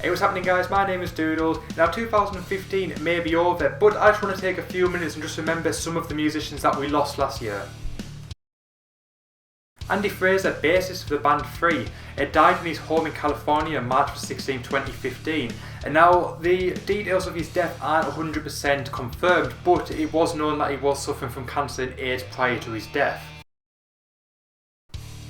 Hey, what's happening guys, my name is Doodles. Now 2015 may be over, but I just want to take a few minutes and just remember some of the musicians that we lost last year. Andy Fraser, bassist for the band Free, died in his home in California on March 16, 2015. And now the details of his death aren't 100% confirmed, but it was known that he was suffering from cancer and AIDS prior to his death.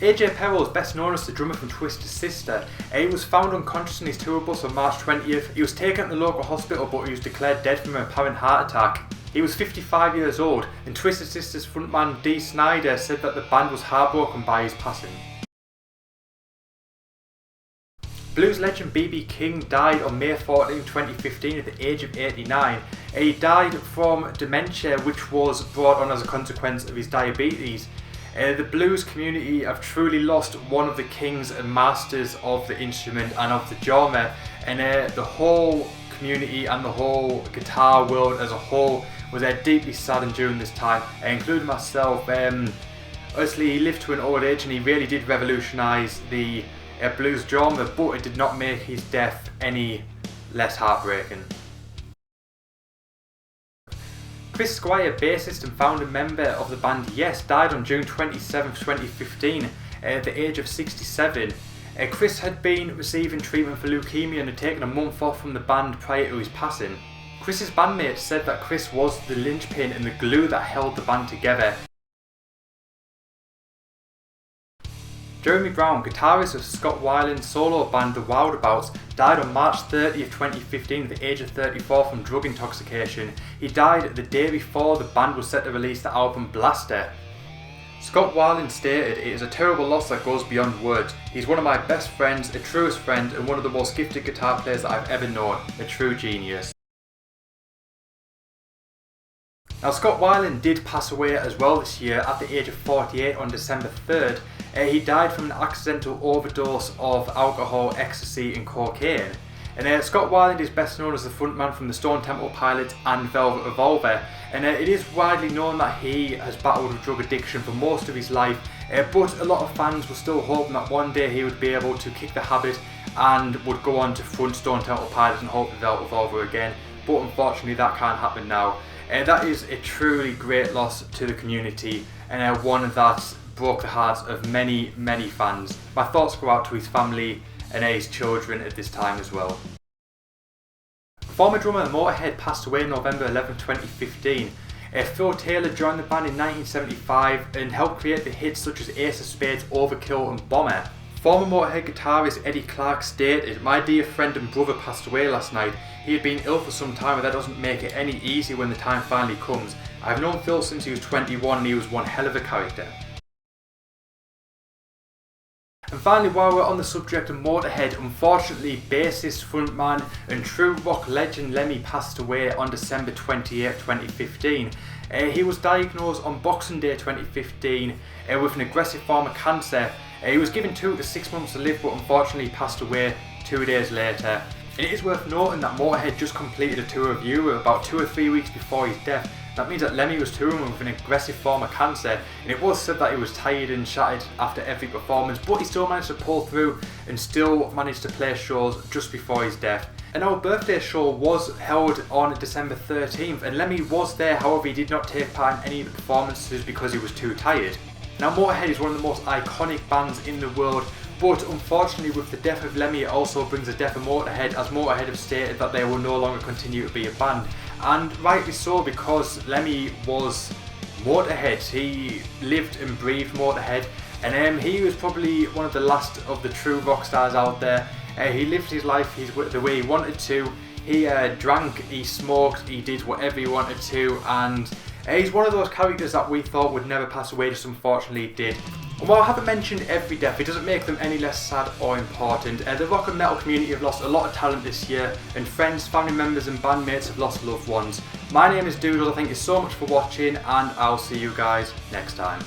AJ Powell is best known as the drummer from Twisted Sister. He was found unconscious in his tour bus on March 20th. He was taken to the local hospital but he was declared dead from an apparent heart attack. He was 55 years old, and Twisted Sister's frontman Dee Snider said that the band was heartbroken by his passing. Blues legend B.B. King died on May 14, 2015 at the age of 89. He died from dementia which was brought on as a consequence of his diabetes. The blues community have truly lost one of the kings and masters of the instrument and of the genre, and the whole community and the whole guitar world as a whole was deeply saddened during this time, including myself. Obviously he lived to an old age and he really did revolutionise the blues genre, but it did not make his death any less heartbreaking. Chris Squire, bassist and founding member of the band Yes, died on June 27, 2015 at the age of 67. Chris had been receiving treatment for leukemia and had taken a month off from the band prior to his passing. Chris's bandmates said that Chris was the linchpin and the glue that held the band together. Jeremy Brown, guitarist of Scott Weiland's solo band The Wildabouts, died on March 30th, 2015 at the age of 34 from drug intoxication. He died the day before the band was set to release the album Blaster. Scott Weiland stated, "It is a terrible loss that goes beyond words. He's one of my best friends, a truest friend, and one of the most gifted guitar players that I've ever known. A true genius." Now Scott Weiland did pass away as well this year at the age of 48 on December 3rd. He died from an accidental overdose of alcohol, ecstasy and cocaine. And Scott Weiland is best known as the frontman from the Stone Temple Pilots and Velvet Revolver. And it is widely known that he has battled with drug addiction for most of his life, but a lot of fans were still hoping that one day he would be able to kick the habit and would go on to front Stone Temple Pilots and hope the Velvet Revolver again. But unfortunately that can't happen now. That is a truly great loss to the community, and one that broke the hearts of many fans. My thoughts go out to his family and his children at this time as well. Former drummer of Motorhead passed away on November 11, 2015. Phil Taylor joined the band in 1975 and helped create the hits such as Ace of Spades, Overkill and Bomber. Former Motorhead guitarist Eddie Clark stated, "My dear friend and brother passed away last night. He had been ill for some time and that doesn't make it any easier when the time finally comes. I've known Phil since he was 21 and he was one hell of a character." And finally, while we're on the subject of Motorhead, unfortunately bassist, frontman and true rock legend Lemmy passed away on December 28, 2015. He was diagnosed on Boxing Day 2015 with an aggressive form of cancer. He was given 2 to 6 months to live, but unfortunately passed away 2 days later. And it is worth noting that Motorhead just completed a tour of Europe about 2 or 3 weeks before his death. That means that Lemmy was touring with an aggressive form of cancer, and it was said that he was tired and shattered after every performance, but he still managed to pull through and still managed to play shows just before his death. And our birthday show was held on December 13th, and Lemmy was there, however he did not take part in any of the performances because he was too tired. Now Motorhead is one of the most iconic bands in the world, but unfortunately with the death of Lemmy it also brings the death of Motorhead, as Motorhead have stated that they will no longer continue to be a band. And rightly so, because Lemmy was Motorhead. He lived and breathed Motorhead, and he was probably one of the last of the true rock stars out there. He lived his life the way he wanted to. He drank, he smoked, he did whatever he wanted to, and he's one of those characters that we thought would never pass away, just unfortunately did. And while I haven't mentioned every death, it doesn't make them any less sad or important. The rock and metal community have lost a lot of talent this year, and friends, family members and bandmates have lost loved ones. My name is Doodles, I thank you so much for watching, and I'll see you guys next time.